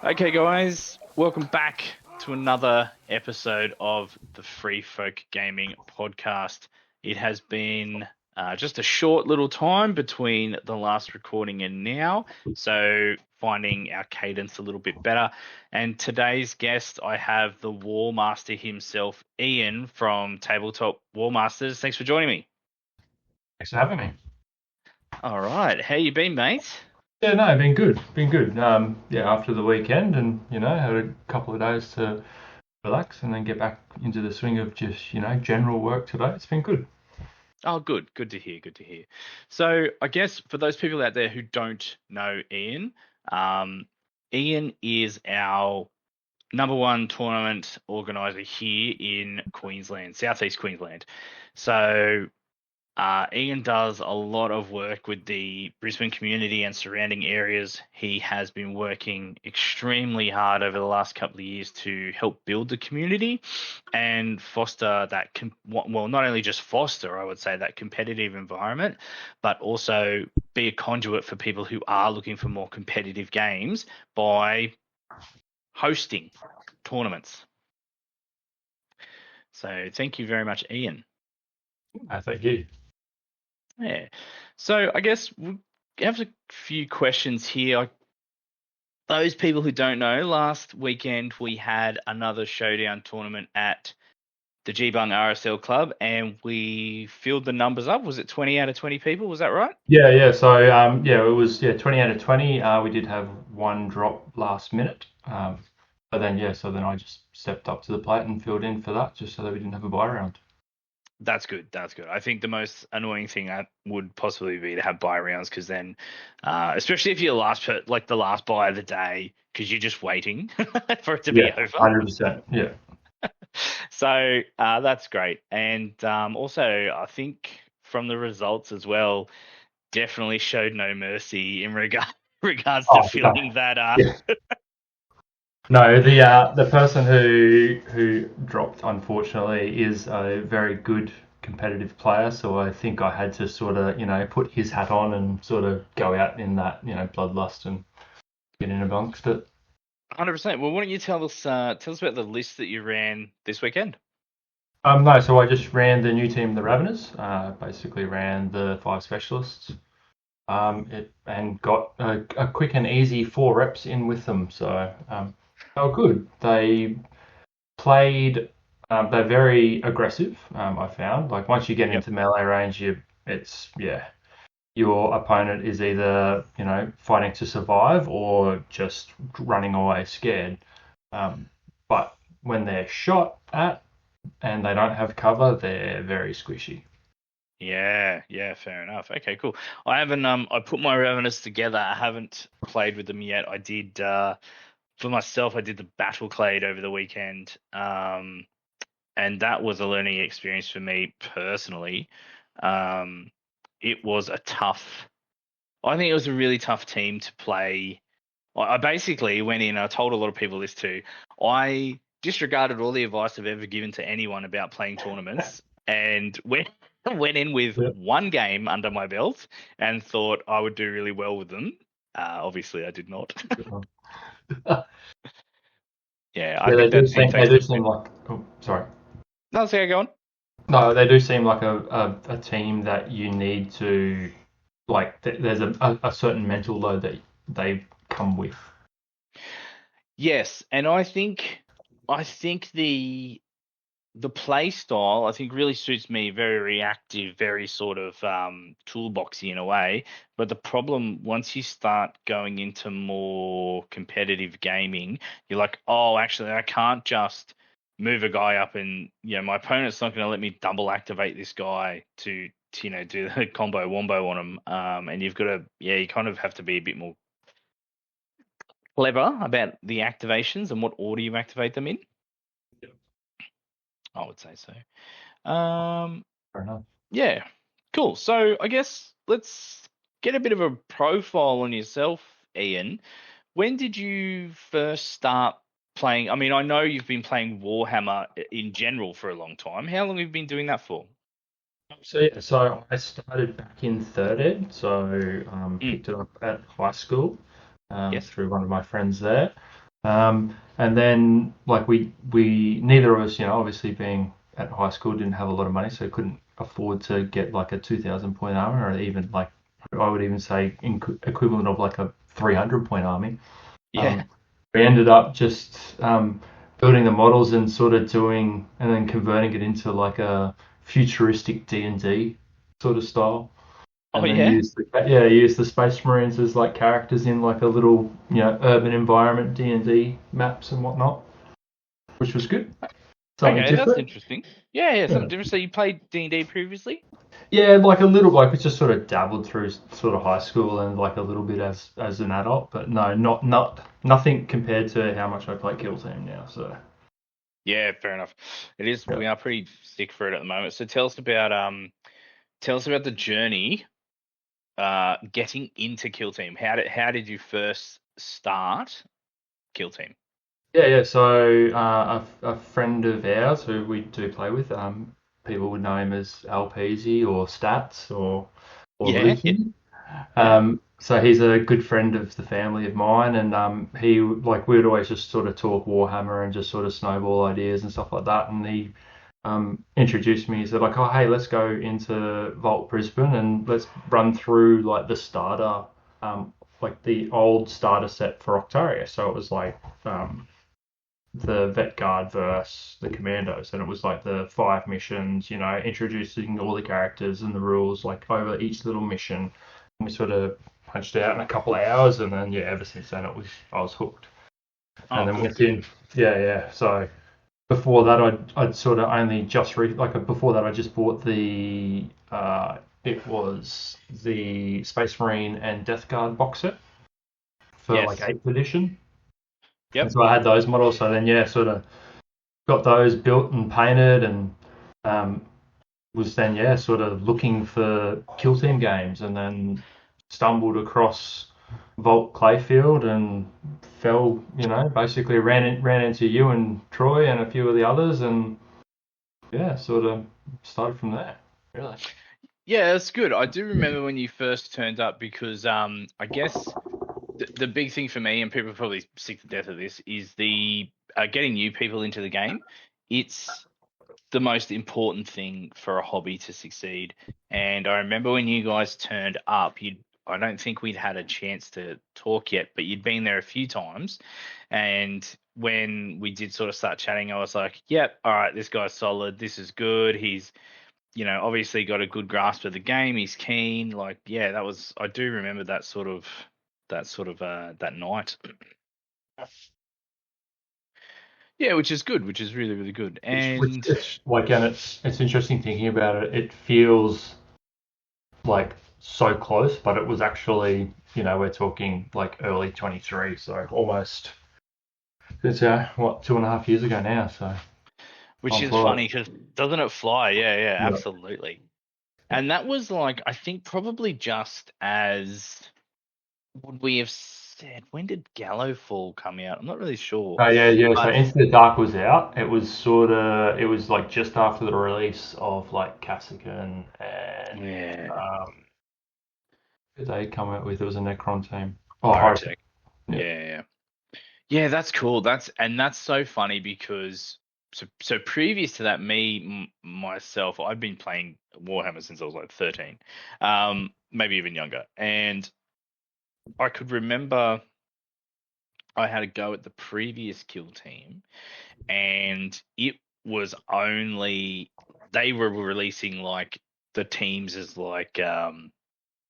Okay, guys, welcome back to another episode of the Free Folk Gaming Podcast. It has been just a short little time between the last recording and now, so finding our cadence a little bit better. And today's guest, I have the WarMaster himself, Ian from Table Top Warmasters. Thanks for joining me. Thanks for having me. All right, how you been, mate? Yeah, no, been good. Been good. After the weekend and, had a couple of days to relax and then get back into the swing of just, general work today. It's been good. Oh, good. Good to hear. Good to hear. So, I guess for those people out there who don't know Ian, um, Ian is our number one tournament organizer here in Queensland, Southeast Queensland. So, Ian does a lot of work with the Brisbane community and surrounding areas. He has been working extremely hard over the last couple of years to help build the community and foster that, well, not only just foster, I would say, that competitive environment, but also be a conduit for people who are looking for more competitive games by hosting tournaments. So thank you very much, Ian. Thank you. Yeah. So I guess we have a few questions here. Those people who don't know, last weekend we had another showdown tournament at the G-Bung RSL Club, and we filled the numbers up. Was it 20 out of 20 people? Was that right? Yeah. It was 20 out of 20. We did have one drop last minute. But then I just stepped up to the plate and filled in for that just so that we didn't have a buy round. That's good. That's good. I think the most annoying thing would possibly be to have buy rounds because then, especially if you're the last buy of the day, because you're just waiting for it to be Yeah, over. 100%. Yeah. So that's great. And also, I think from the results as well, definitely showed no mercy in regards to Oh, no. filling that. Yeah. No, the person who dropped unfortunately is a very good competitive player, so I think I had to sort of, put his hat on and sort of go out in that, bloodlust and get in amongst it. 100%. Well, why don't you tell us about the list that you ran this weekend? No, so I just ran the new team, the Raveners. Basically ran the five specialists. And got a quick and easy 4 reps in with them. So they were good. They played. They're very aggressive. I found like once you get Yep. into melee range, it's your opponent is either fighting to survive or just running away scared. But when they're shot at and they don't have cover, they're very squishy. Yeah, fair enough. Okay, cool. I haven't I put my Ravenous together. I haven't played with them yet. I did for myself I did the Battle Clade over the weekend. And that was a learning experience for me personally. It was I think it was a really tough team to play. I basically went in, I told a lot of people this too. I disregarded all the advice I've ever given to anyone about playing tournaments and went in with Yeah. one game under my belt and thought I would do really well with them. Obviously, I did not. Yeah, I Yeah, think that team they takes do a bit. seem like. Oh, sorry. No, see how go on. No, they do seem like a team that you need to like. There's a certain mental load that they come with. Yes, and I think the play style I think really suits me. Very reactive, very sort of toolboxy in a way. But the problem once you start going into more competitive gaming, you're like, oh, actually, I can't just move a guy up and my opponent's not going to let me double activate this guy to do the combo wombo on him. And you've got to you kind of have to be a bit more clever about the activations and what order you activate them in. I would say so. Fair enough. Yeah, cool. So I guess let's get a bit of a profile on yourself, Ian. When did you first start playing? I mean, I know you've been playing Warhammer in general for a long time. How long have you been doing that for? So I started back in third ed. So Mm, picked it up at high school yes. through one of my friends there. And then like we neither of us, obviously being at high school, didn't have a lot of money, so couldn't afford to get like a 2,000 point armor, or even like I would even say equivalent of like a 300 point army. Yeah. We ended up just building the models and sort of doing and then converting it into like a futuristic D&D sort of style, Oh and then yeah. use the Space Marines as like characters in like a little urban environment D&D maps and whatnot, which was good. Something Okay, that's different. interesting. Yeah, yeah, Yeah. something different. So you played D&D previously? Yeah, like a little, like we just sort of dabbled through sort of high school and like a little bit as an adult, but no, nothing compared to how much I play Kill Team now. So Yeah, fair enough. It is. yeah. We are pretty sick for it at the moment. So tell us about the journey getting into Kill Team. How did you first start Kill Team? Yeah. So a friend of ours who we do play with, people would know him as Alpeasy or Stats or Yeah, yeah, Lucy. yeah. So he's a good friend of the family of mine, and he like we would always just sort of talk Warhammer and just sort of snowball ideas and stuff like that. And he introduced me. He said like, oh hey, let's go into Vault Brisbane and let's run through like the starter, like the old starter set for Octaria. So it was like the Vet Guard versus the Commandos, and it was like the 5 missions, introducing all the characters and the rules like over each little mission. And we sort of punched it out in a couple of hours, and then ever since then I was hooked. And Oh, then good, went good. in, yeah. So before that, I'd sort of only just like before that I just bought the it was the Space Marine and Death Guard box set for like Yes. 8th edition, and Yep. so I had those models. So then sort of got those built and painted, and um, was then sort of looking for kill team games, and then stumbled across Vault Clayfield and fell, basically ran into you and Troy and a few of the others, and sort of started from there. Really. Yeah, that's good. I do remember when you first turned up because I guess the big thing for me, and people are probably sick to death of this, is the getting new people into the game. It's the most important thing for a hobby to succeed. And I remember when you guys turned up, I don't think we'd had a chance to talk yet, but you'd been there a few times. And when we did sort of start chatting, I was like, yep, all right, this guy's solid. This is good. He's, obviously got a good grasp of the game. He's keen. Like, yeah, I do remember that night. Yeah, which is good, which is really, really good. Which And it's like, and it's interesting thinking about it. It feels like so close, but it was actually, we're talking like early 23, so almost it's 2.5 years ago now. So which time is flies. funny because doesn't it fly? Yeah, yeah, Yeah. absolutely. And that was like, I think probably just as would we have said, when did Gallowfall come out? I'm not really sure. Oh yeah. So But Into the Dark was out. It was like just after the release of like Cassican and yeah, who did they come out with? It was a Necron team. Oh, Horotech. Horotech. Yeah. Yeah, yeah. Yeah, that's cool. That's so funny because so previous to that, myself, I've been playing Warhammer since I was like 13, maybe even younger, and I could remember I had a go at the previous kill team, and it was only they were releasing like the teams as like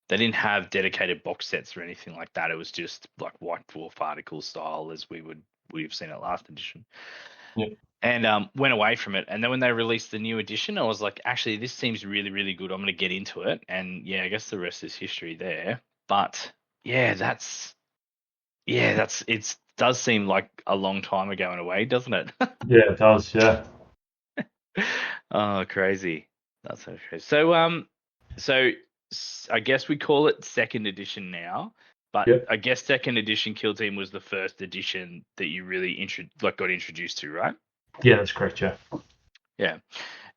they didn't have dedicated box sets or anything like that. It was just like White Dwarf article style as we've seen it last edition. Yeah. And went away from it. And then when they released the new edition, I was like, actually, this seems really, really good. I'm going to get into it. And yeah, I guess the rest is history there. But yeah, it does seem like a long time ago in a way, doesn't it? Yeah, it does. Yeah. Oh, crazy. That's so crazy. So I guess we call it second edition now, but Yep. I guess second edition Kill Team was the first edition that you really got introduced to, right? Yeah, that's correct. Yeah. Yeah.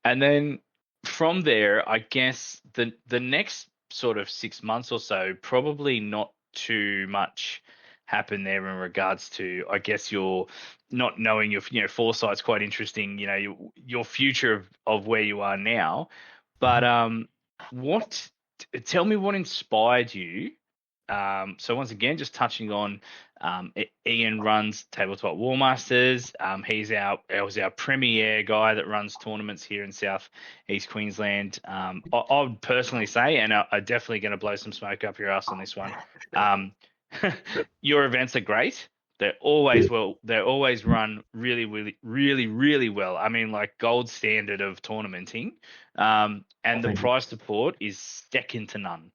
And then from there, I guess the next sort of 6 months or so, probably not too much happen there in regards to, I guess, your not knowing your foresight's quite interesting. Your future of where you are now, but what? Tell me what inspired you. So once again, just touching on, Ian runs Tabletop Warmasters. He was our premier guy that runs tournaments here in South East Queensland. I would personally say, and I'm definitely going to blow some smoke up your ass on this one. Your events are great. They're always They're always run really, really, really, really well. I mean, like gold standard of tournamenting. And the price support is second to none.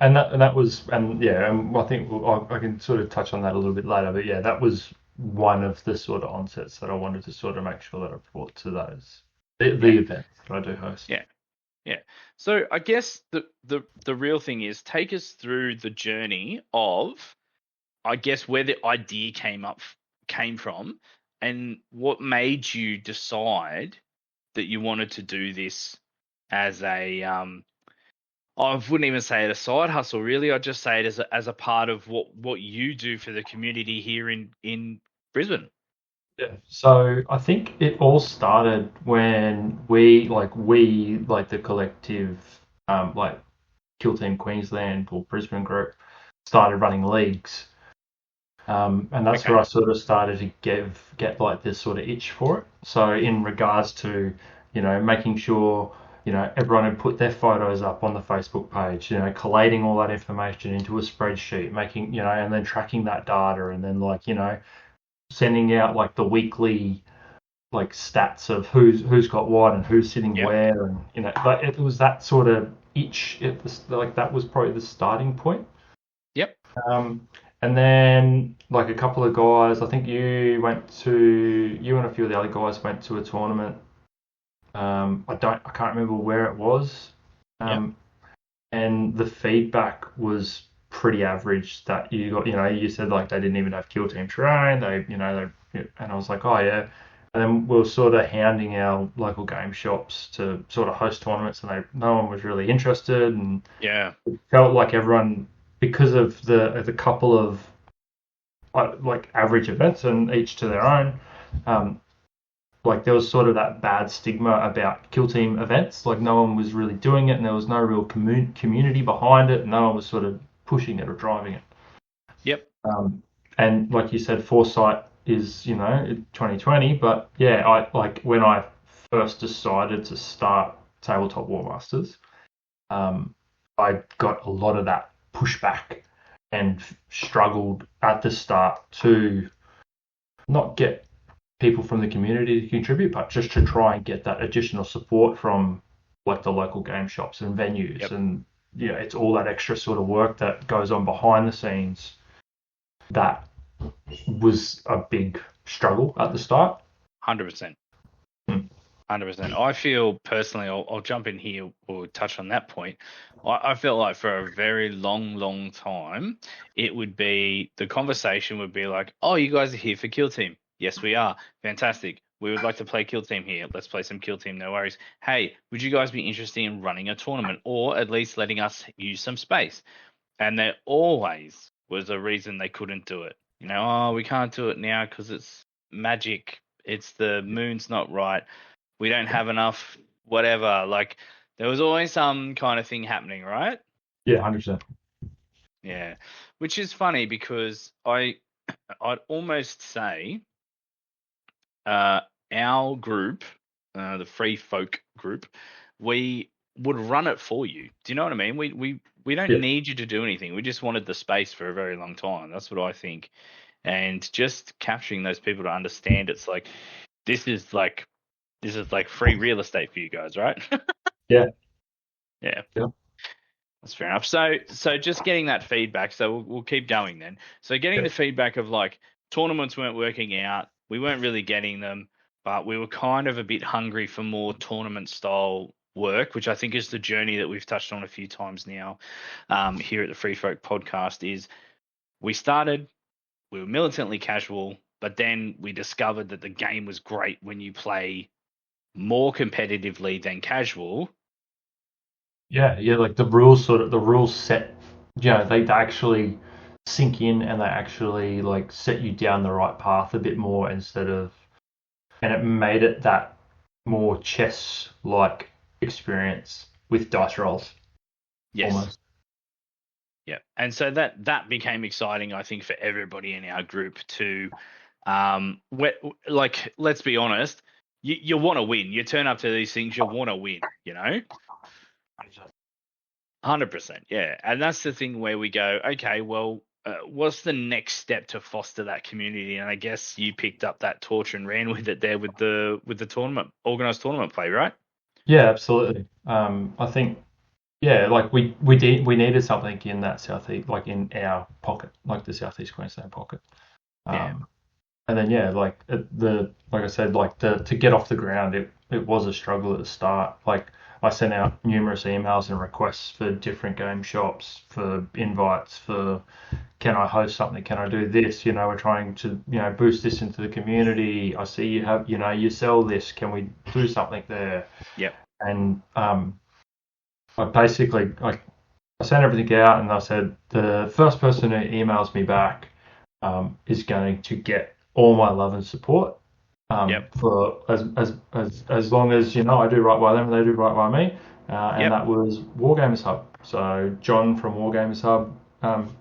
And that was, and yeah, and I think I can sort of touch on that a little bit later, but yeah, that was one of the sort of onsets that I wanted to sort of make sure that I brought to the events that I do host. Yeah. So I guess the real thing is, take us through the journey of, I guess, where the idea came from, and what made you decide that you wanted to do this as a I wouldn't even say it a side hustle, really. I'd just say it as a part of what you do for the community here in Brisbane. Yeah. So I think it all started when we the collective, like Kill Team Queensland or Brisbane group started running leagues. And that's where I sort of started to get like this sort of itch for it. So in regards to, making sure, everyone had put their photos up on the Facebook page, collating all that information into a spreadsheet, making, and then tracking that data, and then sending out like the weekly like stats of who's got what and who's sitting where, and but it was that sort of itch. It was like that was probably the starting point. Yep. And then like a couple of guys, I think you and a few of the other guys went to a tournament. I can't remember where it was. And the feedback was pretty average that you got. You said like they didn't even have Kill Team terrain. And I was like, oh yeah. And then we were sort of hounding our local game shops to sort of host tournaments, and no one was really interested. And it felt like everyone, because of the couple of like average events and each to their own, like there was sort of that bad stigma about Kill Team events. Like no one was really doing it, and there was no real community behind it, and no one was sort of pushing it or driving it. Yep. And like you said, foresight is 2020, but yeah, when I first decided to start Tabletop Warmasters, I got a lot of that pushback and struggled at the start to not get people from the community to contribute, but just to try and get that additional support from like the local game shops and venues. Yep. And it's all that extra sort of work that goes on behind the scenes. That was a big struggle at the start. 100%. 100%. I feel personally, I'll jump in here or touch on that point. I felt like for a very long time, the conversation would be like, oh, you guys are here for Kill Team. Yes, we are. Fantastic. We would like to play Kill Team here. Let's play some Kill Team. No worries. Hey, would you guys be interested in running a tournament, or at least letting us use some space? And there always was a reason they couldn't do it. Oh, we can't do it now because it's magic. It's the moon's not right. We don't have enough, whatever. Like, there was always some kind of thing happening, right? Yeah, 100%. Yeah, which is funny because I'd almost say our group, the Free Folk group, we would run it for you. Do you know what I mean? We don't need you to do anything. We just wanted the space for a very long time. That's what I think. And just capturing those people to understand, it's like this is like free real estate for you guys, right? Yeah. That's fair enough. So just getting that feedback. So we'll keep going then. So getting the feedback of like tournaments weren't working out. We weren't really getting them, but we were kind of a bit hungry for more tournament style work, which I think is the journey that we've touched on a few times now here at the Free Folk podcast. Is we were militantly casual, but then we discovered that the game was great when you play more competitively than casual. Yeah, like the rules set, they actually sink in and they actually like set you down the right path a bit more instead of, and it made it that more chess-like experience with dice rolls. Yes. Almost. Yeah. And so that became exciting, I think, for everybody in our group to, like, let's be honest, you want to win. You turn up to these things, you want to win, 100%. Yeah. And that's the thing where we go, okay, well, what's the next step to foster that community? And I guess you picked up that torch and ran with it there with the tournament, organized tournament play, right? Yeah, absolutely. I think, yeah, like we needed something in that southeast, like in our pocket, like the southeast Queensland pocket. Yeah. And then yeah, like like I said, like to get off the ground, it was a struggle at the start. Like I sent out numerous emails and requests for different game shops, for invites, for can I host something? Can I do this? We're trying to boost this into the community. I see you have you sell this. Can we do something there? Yep. And I basically like I sent everything out and I said the first person who emails me back is going to get all my love and support for as long as I do right by them and they do right by me. And that was Wargamers Hub. So John from Wargamers Hub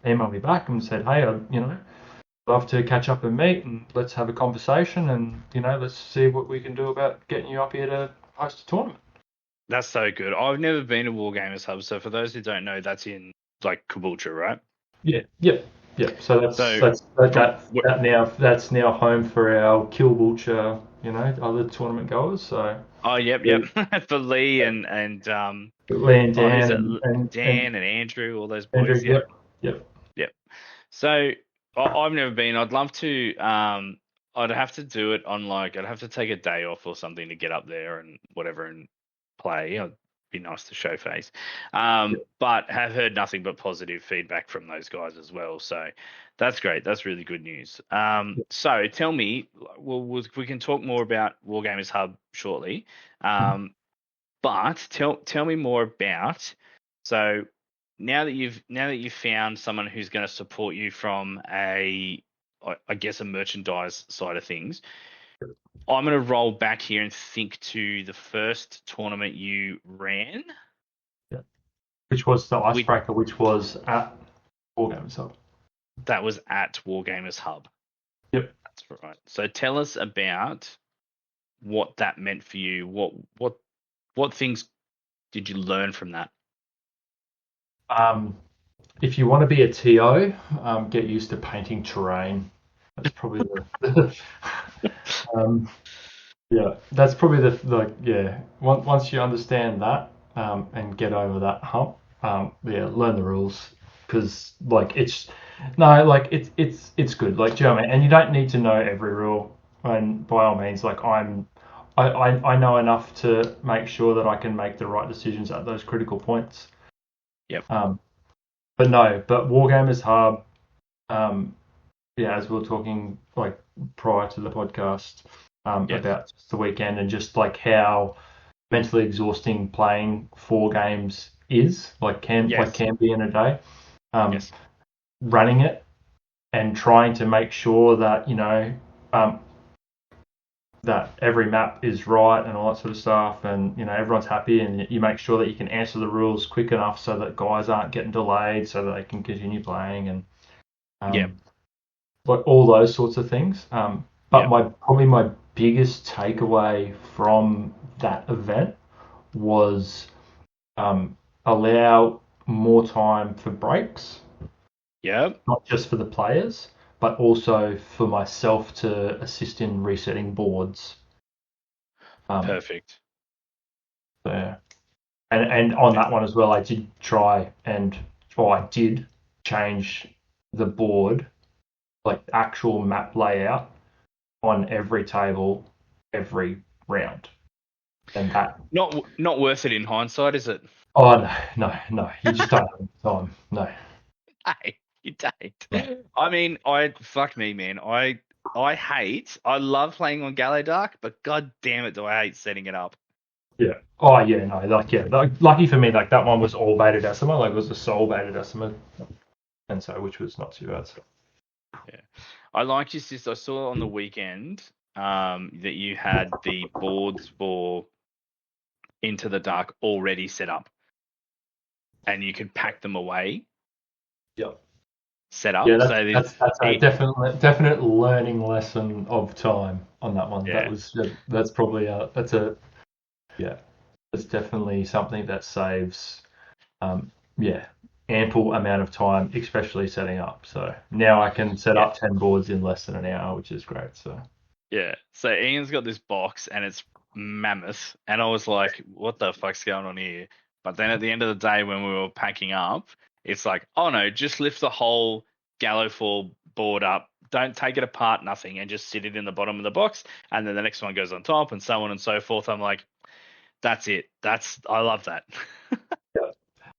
emailed me back and said, hey, love to catch up and meet and let's have a conversation and let's see what we can do about getting you up here to host a tournament. That's so good. I've never been to Wargamers Hub, so for those who don't know, that's in like Caboolture, right? Yeah. Yep. Yep. So that's now home for our Kilbulcher, other tournament goers. So. Oh, yep. For Lee and Lee and Dan and Andrew, all those boys. Andrew, yep. So I've never been. I'd love to. I'd have to do it on I'd have to take a day off or something to get up there and whatever and play. It'd be nice to show face. But have heard nothing but positive feedback from those guys as well. So that's great. That's really good news. So tell me, we can talk more about Wargamers Hub shortly. But tell me more about, so now that you've found someone who's going to support you from I guess a merchandise side of things, I'm going to roll back here and think to the first tournament you ran. Yeah. Which was the icebreaker, which was at Wargamers Hub. That was at Wargamers Hub. Yep. That's right. So tell us about what that meant for you. What things did you learn from that? If you want to be a TO, get used to painting terrain. That's probably that's probably Once you understand that and get over that hump, learn the rules because it's good. Like, do you know what I mean? And you don't need to know every rule. And by all means, like I know enough to make sure that I can make the right decisions at those critical points. Yep. But Wargamers Hub, as we were talking like prior to the podcast about the weekend and just like how mentally exhausting playing 4 games is, can be in a day. Running it and trying to make sure that that every map is right and all that sort of stuff, and everyone's happy, and you make sure that you can answer the rules quick enough so that guys aren't getting delayed, so that they can continue playing, and like all those sorts of things. Probably my biggest takeaway from that event was allow more time for breaks. Yeah. Not just for the players, but also for myself to assist in resetting boards. Perfect. Yeah. And on that one as well, I did I did change the board, like actual map layout on every table, every round. And that not worth it in hindsight, is it? Oh no. You just don't have time. No. Hey, you don't. I mean, fuck me, man. I love playing on Gallo Dark, but god damn it, do I hate setting it up. Yeah. Oh yeah, no, lucky for me, like that one was all beta decimal, like it was a sole beta decimal. and so which was not too bad. So. Yeah, I liked your sister. I saw on the weekend that you had the boards for Into the Dark already set up, and you could pack them away. Yep. Set up. Yeah, So that's a definite learning lesson of time on that one. Yeah. That's probably that's definitely something that saves ample amount of time, especially setting up. So now I can set up 10 boards in less than an hour, which is great. So Yeah. So Ian's got this box and it's mammoth. And I was like, what the fuck's going on here? But then at the end of the day, when we were packing up, it's like, oh no, just lift the whole Gallifall board up. Don't take it apart, nothing, and just sit it in the bottom of the box. And then the next one goes on top and so on and so forth. I'm like, that's it. I love that.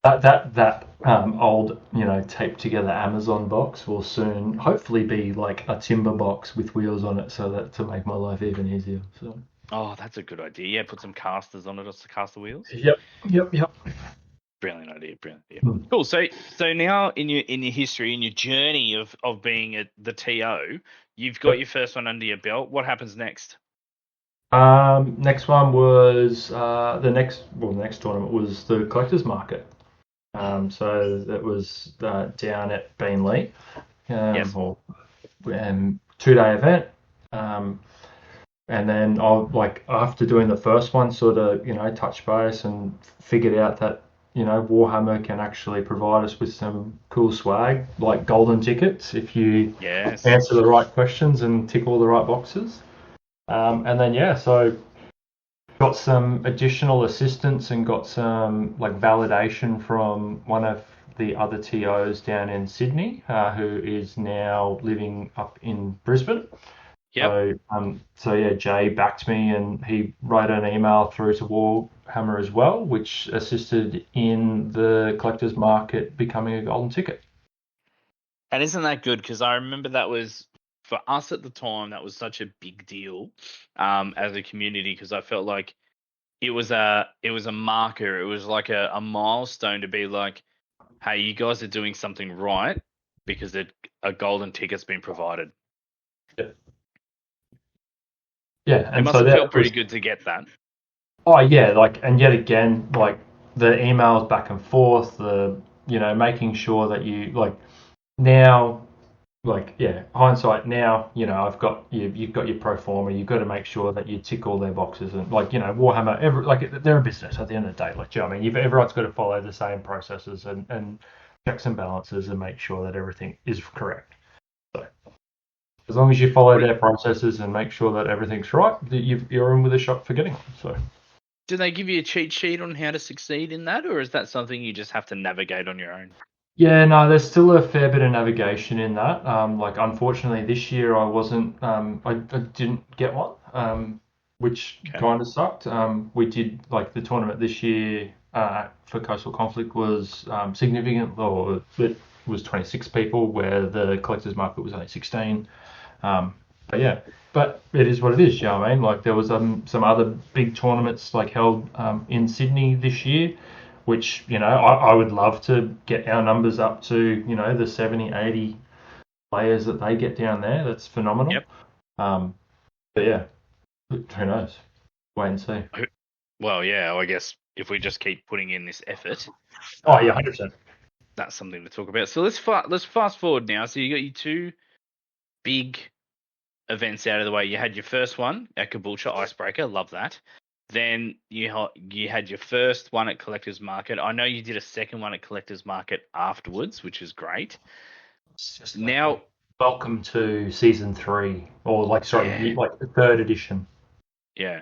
that old taped together Amazon box will soon hopefully be like a timber box with wheels on it, so that to make my life even easier. So Oh, that's a good idea. Yeah, put some casters on it, just to cast the wheels. yep. Brilliant idea, brilliant idea. Hmm. Cool. So now in your history, in your journey of being at the TO, you've got your first one under your belt. What happens next? Next one was the next tournament was the collectors market. So that was down at Beanley, Yes. or 2-day event. And then after doing the first one, sort of touch base and figured out that Warhammer can actually provide us with some cool swag like golden tickets if you Yes. answer the right questions and tick all the right boxes. And then so got some additional assistance and got some validation from one of the other TOs down in Sydney, who is now living up in Brisbane. Yep. So Jay backed me and he wrote an email through to Warhammer as well, which assisted in the collector's market becoming a golden ticket. And isn't that good? Because I remember that was, for us at the time, that was such a big deal as a community, because I felt like it was a marker. It was like a milestone to be like, hey, you guys are doing something right because a golden ticket's been provided. Yeah, It and must so have felt that pretty was good to get that. and yet again, the emails back and forth, the making sure that you now. Hindsight now, I've got you've got your pro forma. You've got to make sure that you tick all their boxes, and Warhammer, they're a business at the end of the day. Do you know what I mean? Everyone's got to follow the same processes and checks and balances and make sure that everything is correct. So as long as you follow their processes and make sure that everything's right, you're in with a shot for getting them. So. Do they give you a cheat sheet on how to succeed in that, or is that something you just have to navigate on your own? Yeah, no, there's still a fair bit of navigation in that. Unfortunately, this year I wasn't, I didn't get one, which kind of sucked. We did the tournament this year for Coastal Conflict was significant, or it was 26 people, where the collector's market was only 16. But it is what it is. You know what I mean? There was some other big tournaments held in Sydney this year, which I would love to get our numbers up to the 70, 80 players that they get down there. That's phenomenal. Yep. But yeah, who knows? Wait and see. Well, yeah, I guess if we just keep putting in this effort. Oh yeah, 100%. That's something to talk about. So let's fast forward now. So you got your two big events out of the way. You had your first one at Caboolture Icebreaker, love that. Then you had your first one at Collector's Market. I know you did a second one at Collector's Market afterwards, which is great. Now, welcome to season 3, or the third edition. Yeah.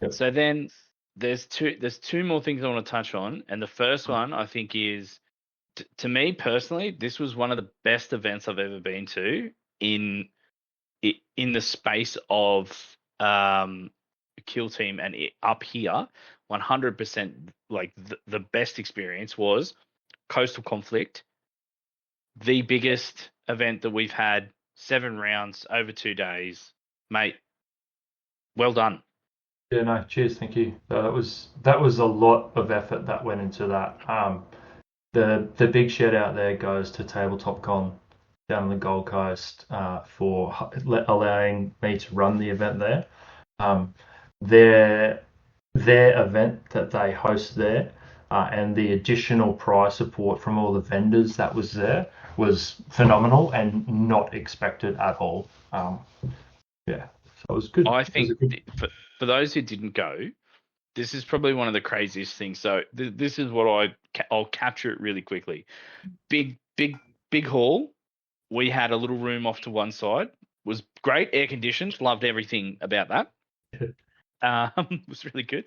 Yep. So then there's two more things I want to touch on, and the first one I think is, to me personally, this was one of the best events I've ever been to in the space of Kill Team, and up here, 100% the best experience was Coastal Conflict, the biggest event that we've had, 7 rounds over 2 days, mate. Well done. Yeah, no, cheers, thank you. That was a lot of effort that went into that. The big shout out there goes to Tabletop Con down on the Gold Coast for allowing me to run the event there. Um, their their event that they host there and the additional prize support from all the vendors that was there was phenomenal and not expected at all. Yeah, so it was good. I It was think a good. for those who didn't go, this is probably one of the craziest things. So this is what I'll capture it really quickly. Big, big, big hall. We had a little room off to one side. Was great, air conditioned. Loved everything about that. Was really good.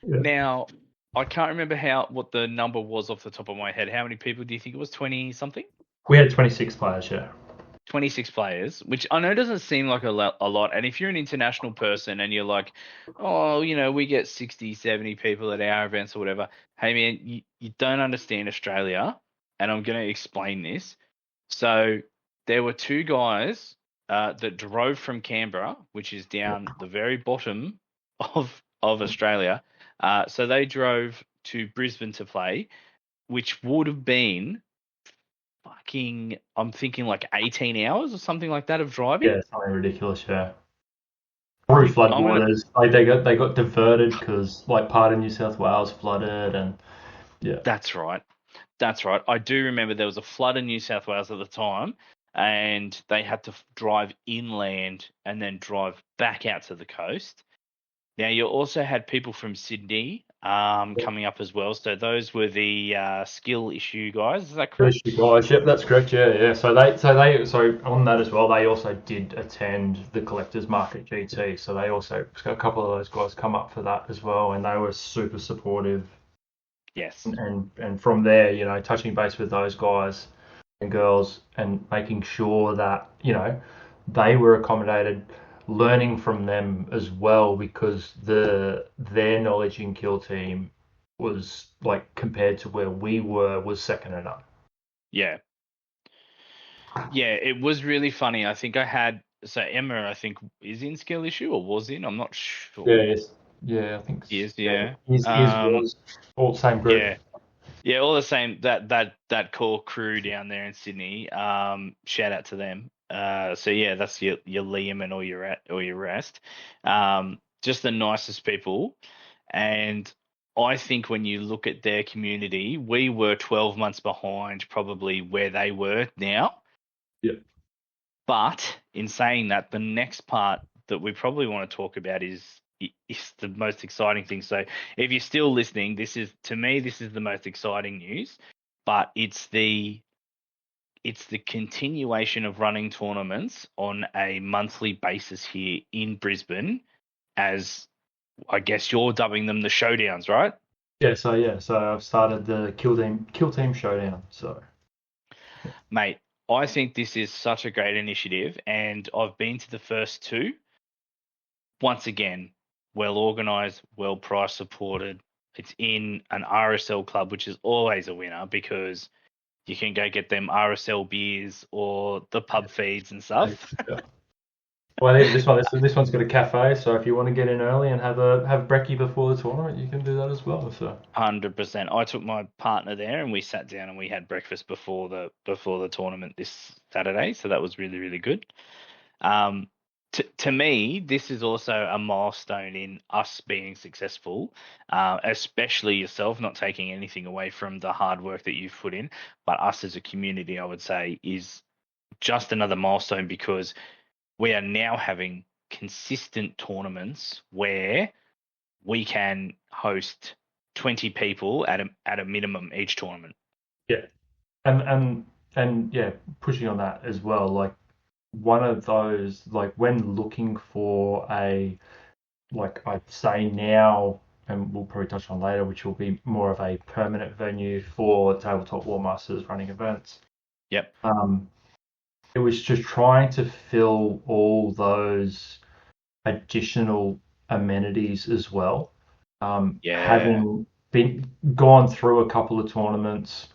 Yeah. Now, I can't remember what the number was off the top of my head. How many people do you think it was? 20 something? We had 26 players, yeah. 26 players, which I know doesn't seem like a lot. And if you're an international person and you're like, oh, we get 60, 70 people at our events or whatever. Hey, man, you don't understand Australia. And I'm going to explain this. So there were two guys that drove from Canberra, which is down the very bottom of Australia. So they drove to Brisbane to play, which would have been I'm thinking like 18 hours or something like that of driving. Yeah, something ridiculous, yeah. Through I'm gonna. floodwaters, like they got diverted because like part of New South Wales flooded, and yeah, That's right. That's right. I do remember there was a flood in New South Wales at the time, and they had to drive inland and then drive back out to the coast. Now you also had people from Sydney coming up as well. So those were the skill issue guys. Is that those correct? two guys. Yep, that's correct. Yeah, yeah. So on that as well, they also did attend the Collectors Market GT. So they also got a couple of those guys come up for that as well, and they were super supportive. Yes. And from there, touching base with those guys and girls and making sure that they were accommodated, learning from them as well because their knowledge in kill team was like compared to where we were was second to none. Yeah. Yeah, it was really funny. I think Emma, I think, is in skill issue or was in. I'm not Yeah, sure. yes. Yeah, I think He is, yeah. yeah. His was all the same group. Yeah. Yeah, all the same. That core crew down there in Sydney. Shout out to them. So yeah, that's your Liam and all your rest. Just the nicest people. And I think when you look at their community, we were 12 months behind probably where they were now. Yeah. But in saying that, the next part that we probably want to talk about is the most exciting thing. So if you're still listening, this is the most exciting news, but it's the continuation of running tournaments on a monthly basis here in Brisbane, as I guess you're dubbing them the showdowns, right? So I've started the kill team showdown. So Mate, I think this is such a great initiative, and I've been to the first two. Once again, well organized, well price supported. It's in an RSL club, which is always a winner because you can go get them RSL beers or the pub feeds and stuff. yeah. Well, this one's got a cafe, so if you want to get in early and have brekkie before the tournament, you can do that as well. So 100%. I took my partner there and we sat down and we had breakfast before the tournament this Saturday, so that was really, really good. To me, this is also a milestone in us being successful, especially yourself, not taking anything away from the hard work that you've put in, but us as a community, I would say, is just another milestone because we are now having consistent tournaments where we can host 20 people at a minimum each tournament. yeah, and yeah, pushing on that as well. Like one of those, like when looking for like I'd say now, and we'll probably touch on later, which will be more of a permanent venue for Tabletop Warmasters running events. Yep. It was just trying to fill all those additional amenities as well. Yeah. Having gone through a couple of tournaments,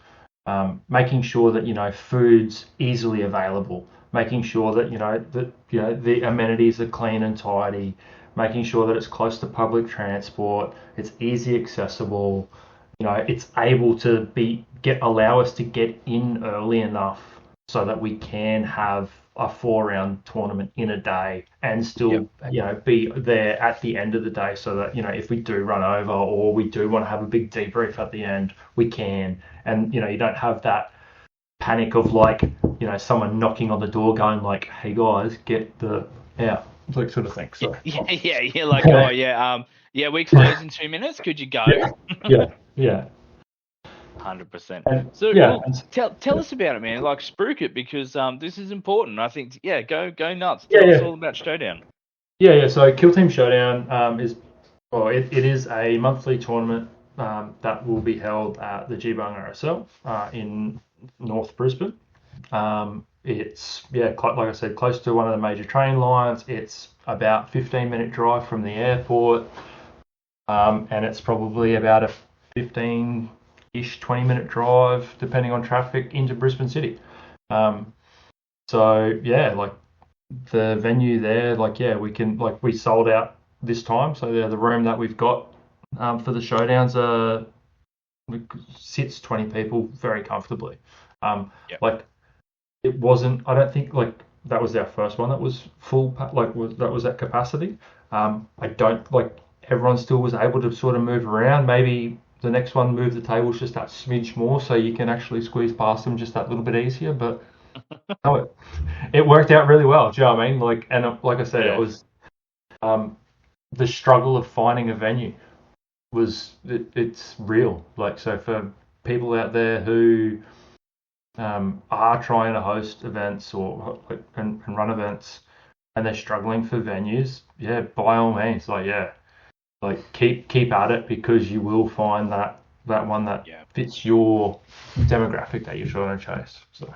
making sure that food's easily available, making sure that the amenities are clean and tidy, making sure that it's close to public transport, it's easy accessible, it's able to allow us to get in early enough so that we can have a 4 round tournament in a day and Yep. still, be there at the end of the day so that, if we do run over or we do want to have a big debrief at the end, we can. And, you don't have that panic of like, someone knocking on the door going like, hey guys, get the out, like sort of thing. So, Yeah. You're like, oh yeah, we close in 2 minutes. Could you go? yeah, yeah, yeah. 100%. And So, yeah, well, and, tell us about it, man. Like, spruik it because this is important. I think, yeah, go nuts. yeah, Tell us yeah. all about Showdown. Yeah. So Kill Team Showdown it is a monthly tournament that will be held at the Geebung RSL in North Brisbane. It's like I said, close to one of the major train lines. It's about 15-minute drive from the airport, and it's probably about a 15-ish 20-minute drive, depending on traffic, into Brisbane City. Um, so yeah, like the venue there, we sold out this time. So the room that we've got for the showdowns sits 20 people very comfortably. Yep. Like it wasn't. I don't think like that was our first one that was full. That was at capacity. I don't like everyone still was able to sort of move around. Maybe the next one move the tables just that smidge more so you can actually squeeze past them just that little bit easier. But no, it worked out really well. Do you know what I mean? Like I said, it Yeah. was the struggle of finding a venue it's real. Like so for people out there who are trying to host events and run events and they're struggling for venues, yeah, by all means, keep at it because you will find that one that Yeah. fits your demographic that you're trying to chase. So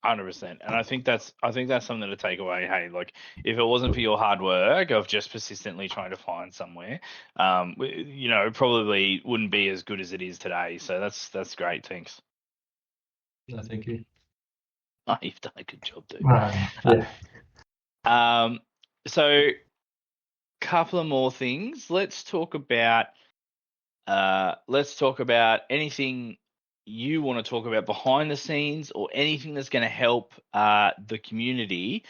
100%. And I think that's something to take away. Hey, like if it wasn't for your hard work of just persistently trying to find somewhere, it probably wouldn't be as good as it is today. So that's great. Thanks. I think you. Oh, you've done a good job, dude. Yeah. Um, so couple of more things. Let's talk about anything you want to talk about behind the scenes or anything that's going to help the community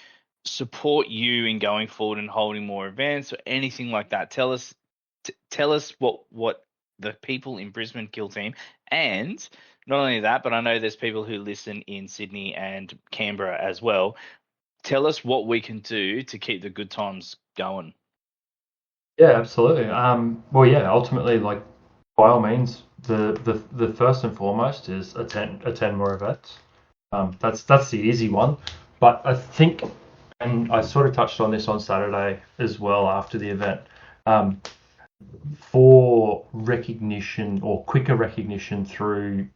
support you in going forward and holding more events or anything like that. Tell us what the people in Brisbane Kill Team, and not only that, but I know there's people who listen in Sydney and Canberra as well. Tell us what we can do to keep the good times going. Yeah, absolutely. Well, yeah, ultimately, like by all means, the first and foremost is attend more events. That's the easy one. But I think, and I sort of touched on this on Saturday as well after the event. Um, for recognition or quicker recognition for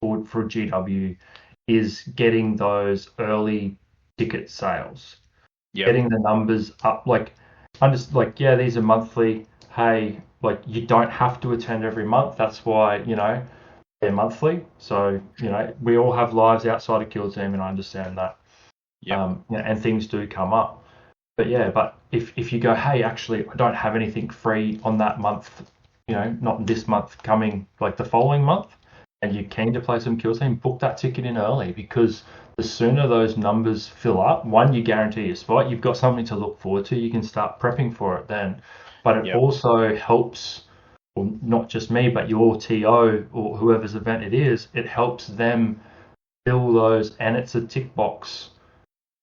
GW is getting those early ticket sales, Yep. getting the numbers up. Like, I'm just like, yeah, these are monthly. Hey, like you don't have to attend every month. That's why they're monthly. So we all have lives outside of Kill Team, and I understand that. Yep. And things do come up. But if you go, hey, actually, I don't have anything free on that month, not this month, coming like the following month, and you're keen to play some Kill Team, book that ticket in early because the sooner those numbers fill up, one, you guarantee your spot, you've got something to look forward to, you can start prepping for it then. But it Yep. also helps, well, not just me, but your TO or whoever's event it is, it helps them fill those, and it's a tick box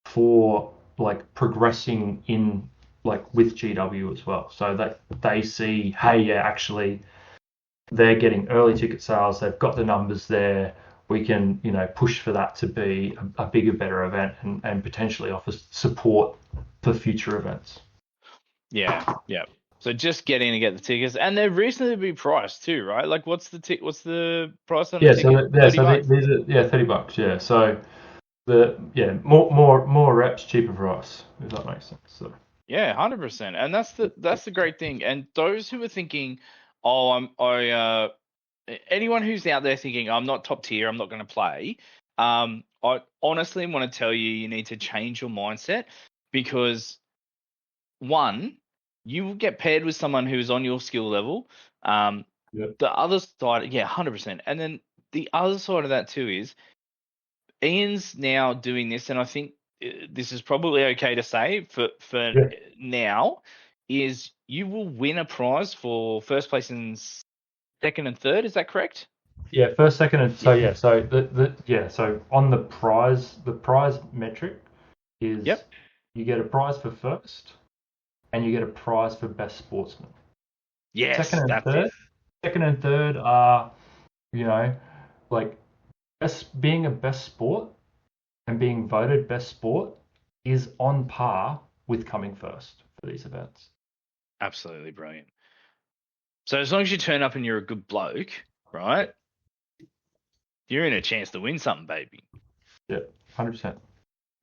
for like progressing in like with GW as well. So that they see, hey, yeah, actually they're getting early ticket sales, they've got the numbers there. We can, push for that to be a bigger, better event and potentially offer support for future events. Yeah, yeah. So just get in and get the tickets, and they're reasonably priced too, right? Like, what's the price on a Yeah, ticket? so yeah, 30 bucks. these are $30. Yeah, so more reps, cheaper price, if that makes sense. So Yeah, 100%. And that's the great thing. And those who are thinking, oh, anyone who's out there thinking I'm not top tier, I'm not going to play. I honestly want to tell you, you need to change your mindset because one, you will get paired with someone who's on your skill level. Yep. The other side, yeah, 100%. And then the other side of that too is Ian's now doing this, and I think this is probably okay to say for Yeah. now, is you will win a prize for first place and second and third. Is that correct? Yeah, first, second, and so Yeah. yeah, so so on the prize metric is Yep. you get a prize for first, and you get a prize for best sportsman. Second Yes, and that's it. third, second and third are, you know, like being a best sport and being voted best sport is on par with coming first for these events. Absolutely brilliant. So as long as you turn up and you're a good bloke, right, you're in a chance to win something, baby. Yeah, 100%.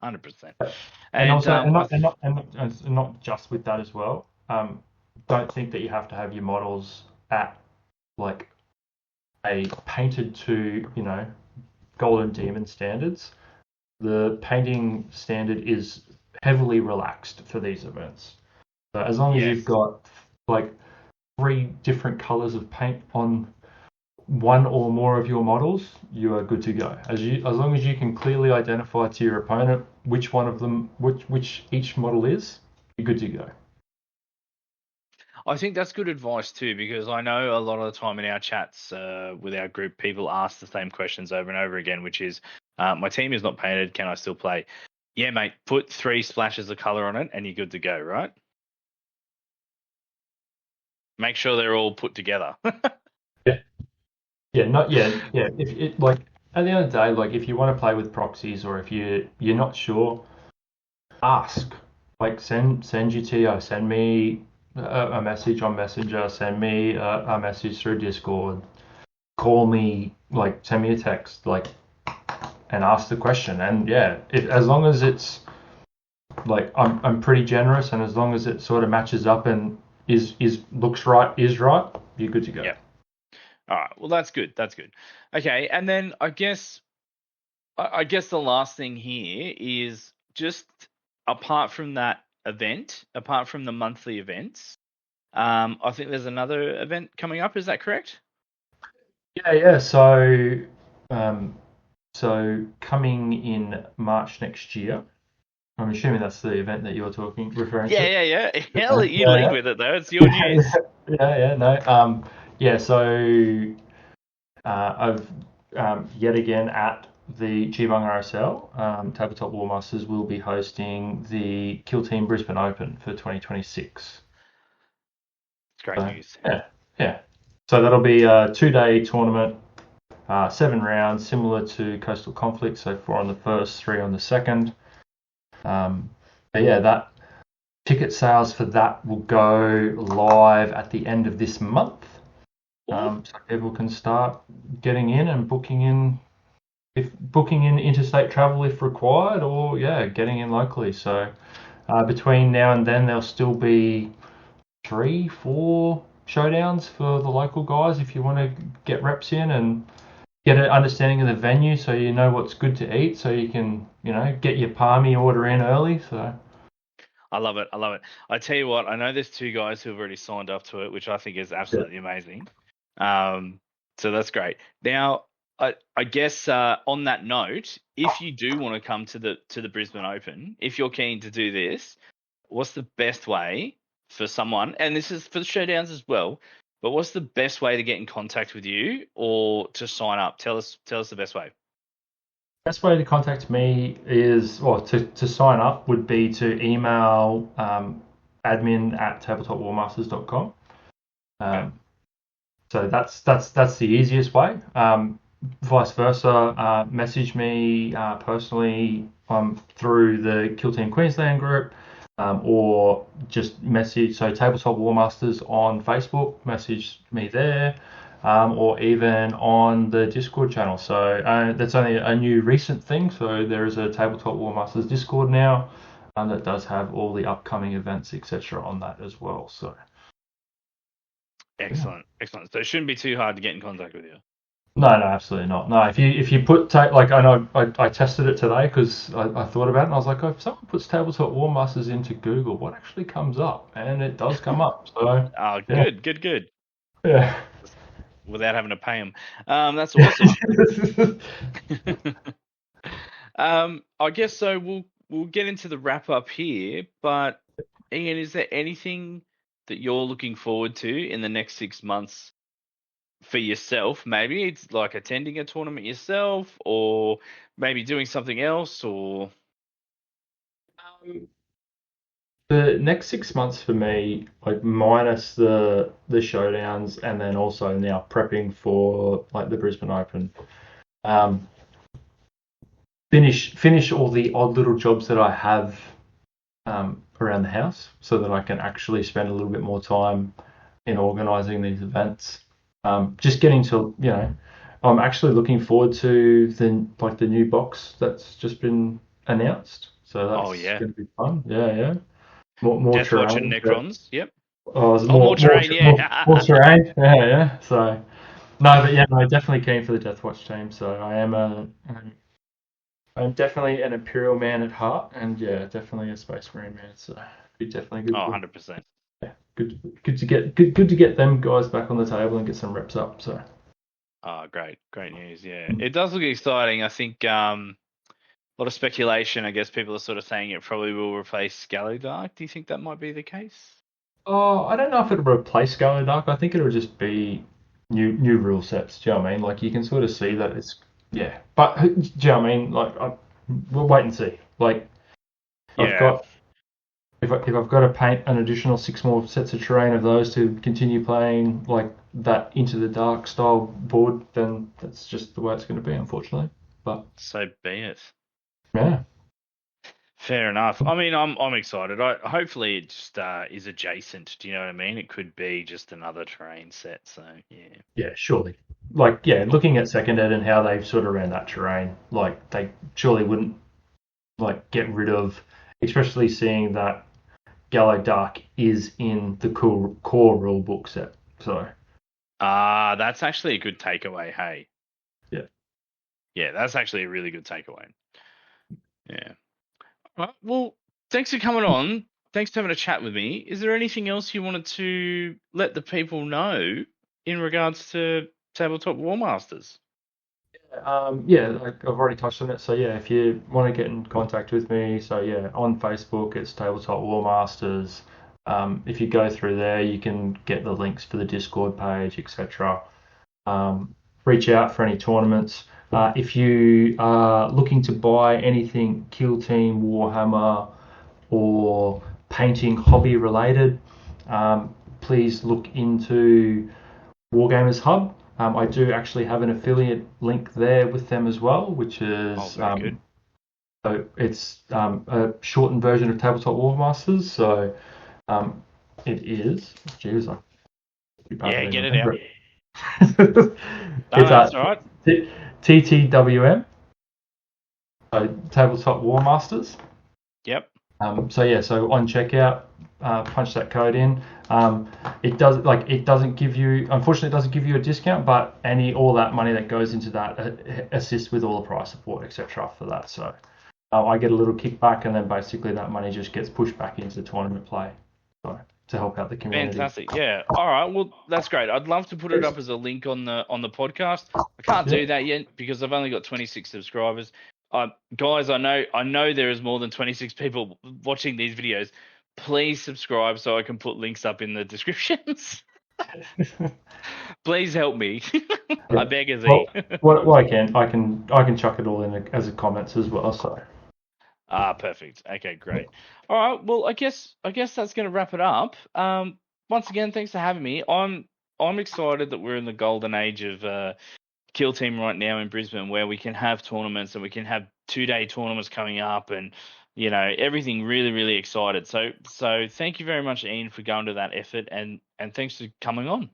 100%. And And also, and not just with that as well. Don't think that you have to have your models at like a painted to, golden demon standards. The painting standard is heavily relaxed for these events. So as long as you've yes, got like 3 different colors of paint on one or more of your models, you are good to go. As long as you can clearly identify to your opponent which one of them, which each model is, you're good to go. I think that's good advice too, because I know a lot of the time in our chats with our group, people ask the same questions over and over again, which is, my team is not painted, can I still play? Yeah, mate, put 3 splashes of color on it and you're good to go, right? Make sure they're all put together. Yeah, yeah, not yeah. If it like at the end of the day, like if you want to play with proxies or if you're not sure, ask. Like send your TO, send me a message on Messenger, send me a message through Discord, call me, like send me a text, like and ask the question. And yeah, as long as it's like I'm pretty generous, and as long as it sort of matches up and is looks right, is right, you're good to go. Yeah. All right. Well, that's good. That's good. Okay. And then I guess the last thing here is just apart from that event, apart from the monthly events, I think there's another event coming up. Is that correct? Yeah. Um, so coming in March next year, I'm assuming that's the event that you're referring Yeah, to. yeah, yeah. Hell, Yeah, you lead yeah, with it though. It's your yeah, news. yeah. No, yeah. So I've yet again at the Geebung RSL, Table Top Warmasters will be hosting the Kill Team Brisbane Open for 2026. It's great So news. yeah, yeah. So that'll be a 2-day tournament, 7 rounds, similar to Coastal Conflict. So 4 on the first, 3 on the second. But yeah, that ticket sales for that will go live at the end of this month. Ooh, So people can start getting in and booking in interstate travel if required, or yeah, getting in locally. So between now and then, there'll still be 3, 4 showdowns for the local guys if you want to get reps in and get an understanding of the venue, so you know what's good to eat, so you can get your palmy order in early. So I love it. I love it. I tell you what, I know there's 2 guys who have already signed up to it, which I think is yeah, absolutely amazing. So that's great. Now, I guess on that note, if you do want to come to the Brisbane Open, if you're keen to do this, what's the best way for someone, and this is for the showdowns as well, but what's the best way to get in contact with you or to sign up? Tell us the best way. best way to contact me is, well, to sign up would be to email admin@tabletopwarmasters.com. Okay. Um, so that's the easiest way. Vice versa, message me personally through the Kill Team Queensland group, or just message, so Tabletop Warmasters on Facebook, message me there, or even on the Discord channel. So that's only a new recent thing. So there is a Tabletop Warmasters Discord now, that does have all the upcoming events, etc., on that as well. So yeah. Excellent. Excellent. So it shouldn't be too hard to get in contact with you. No, no, absolutely not. No, if you put like I know I tested it today because I thought about it and I was like, oh, if someone puts Tabletop Warmasters into Google, what actually comes up? And it does come up. So Oh, yeah, good, good, good. yeah. without having to pay them. That's awesome. I guess so. We'll get into the wrap up here, but Ian, is there anything that you're looking forward to in the next 6 months for yourself? Maybe it's like attending a tournament yourself, or maybe doing something else, or The next 6 months for me, like minus the showdowns, and then also now prepping for like the Brisbane Open. Um, finish all the odd little jobs that I have around the house, so that I can actually spend a little bit more time in organising these events. Just getting to, I'm actually looking forward to the new box that's just been announced. So oh that's yeah, going to be fun. Yeah, yeah. More Deathwatch and terrain. But, Necrons. Yep. it's Oh, more terrain. more Yeah. terrain. Yeah, yeah. So no, but yeah, no, definitely keen for the Deathwatch team. So I'm definitely an Imperial man at heart, and yeah, definitely a Space Marine man. So be definitely Oh, good. 100%. Yeah, good to get them guys back on the table and get some reps up. So Oh, great news. Yeah, it does look exciting. I think a lot of speculation. I guess people are sort of saying it probably will replace Dark. Do you think that might be the case? I don't know if it'll replace Scarlet Dark. I think it'll just be new rule sets. Do you know what I mean? Like you can sort of see that it's yeah. But do you know what I mean? We'll wait and see. Like I've Yeah. got if I've got to paint an additional 6 more sets of terrain of those to continue playing like that Into the Dark style board, then that's just the way it's going to be, unfortunately. But So be it. yeah, Fair enough. I mean, I'm excited. Hopefully it just is adjacent. Do you know what I mean? It could be just another terrain set. So yeah. yeah, surely. Like yeah, looking at second ed and how they've sort of ran that terrain, like they surely wouldn't like get rid of, especially seeing that Gallo Dark is in the core rule book set. So That's actually a good takeaway. Hey. yeah. Yeah, that's actually a really good takeaway. Yeah. Right. Well, thanks for coming on. Thanks for having a chat with me. Is there anything else you wanted to let the people know in regards to Tabletop Warmasters? Yeah, like I've already touched on it. So yeah, if you want to get in contact with me, so yeah, on Facebook it's Tabletop Warmasters. If you go through there, you can get the links for the Discord page, etc. Reach out for any tournaments. If you are looking to buy anything Kill Team, Warhammer, or painting hobby related, please look into Wargamers Hub. I do actually have an affiliate link there with them as well, which Oh, is very good. so it's a shortened version of Tabletop Warmasters. So it is. Jeez, I keep Yeah, having to get it remember out. it. No, It's that's all right. TTWM, so Tabletop Warmasters. Yep. So yeah, so on checkout, punch that code in. It doesn't give you, unfortunately, it doesn't give you a discount, but all that money that goes into that assists with all the price support, etc. for that. So I get a little kickback, and then basically that money just gets pushed back into the tournament play, so to help out the community. Fantastic. Yeah. All right. Well, that's great. I'd love to put it up as a link on the podcast. I can't Yeah. do that yet because I've only got 26 subscribers. Guys, I know there is more than 26 people watching these videos. Please subscribe so I can put links up in the descriptions. Please help me. I Yeah. beg of Well, thee. what I can chuck it all in as a comments as well. So Perfect. Okay, great. All right. Well, I guess that's going to wrap it up. Once again, thanks for having me. I'm excited that we're in the golden age of Kill Team right now in Brisbane, where we can have tournaments and we can have 2-day tournaments coming up, and everything really really excited. So thank you very much, Ian, for going to that effort, and thanks for coming on.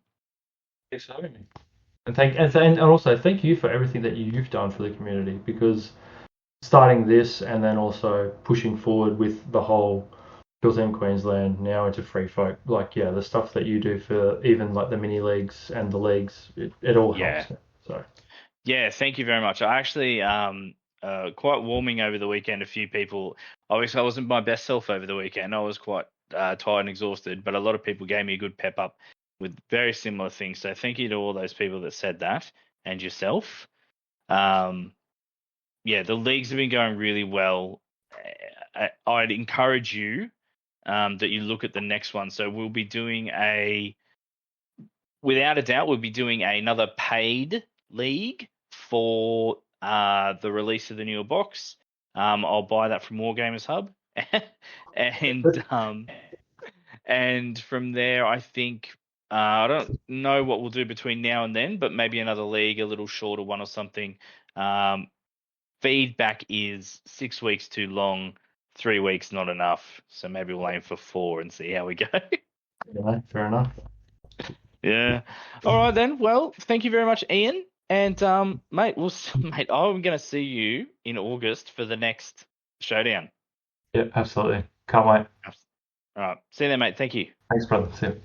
thanks for having me. And also thank you for everything that you've done for the community, because starting this and then also pushing forward with the whole Kill Team Queensland now into Free Folk, like yeah, the stuff that you do for even like the mini leagues and the leagues, it all Yeah. helps. So Yeah, thank you very much. I actually quite warming over the weekend. A few people, obviously, I wasn't my best self over the weekend. I was quite tired and exhausted, but a lot of people gave me a good pep up with very similar things. So thank you to all those people that said that and yourself. Yeah, the leagues have been going really well. I'd encourage you that you look at the next one. So we'll be doing without a doubt, we'll be doing another paid league for the release of the newer box. I'll buy that from Wargamers Hub, and from there, I think I don't know what we'll do between now and then, but maybe another league, a little shorter one or something. Feedback is 6 weeks too long, 3 weeks not enough. So maybe we'll aim for 4 and see how we go. Yeah, fair enough. Yeah. All right then. Well, thank you very much, Ian. And mate, mate, I'm gonna see you in August for the next showdown. Yeah, absolutely. Can't wait. All right. See you then, mate. Thank you. Thanks, brother. See you.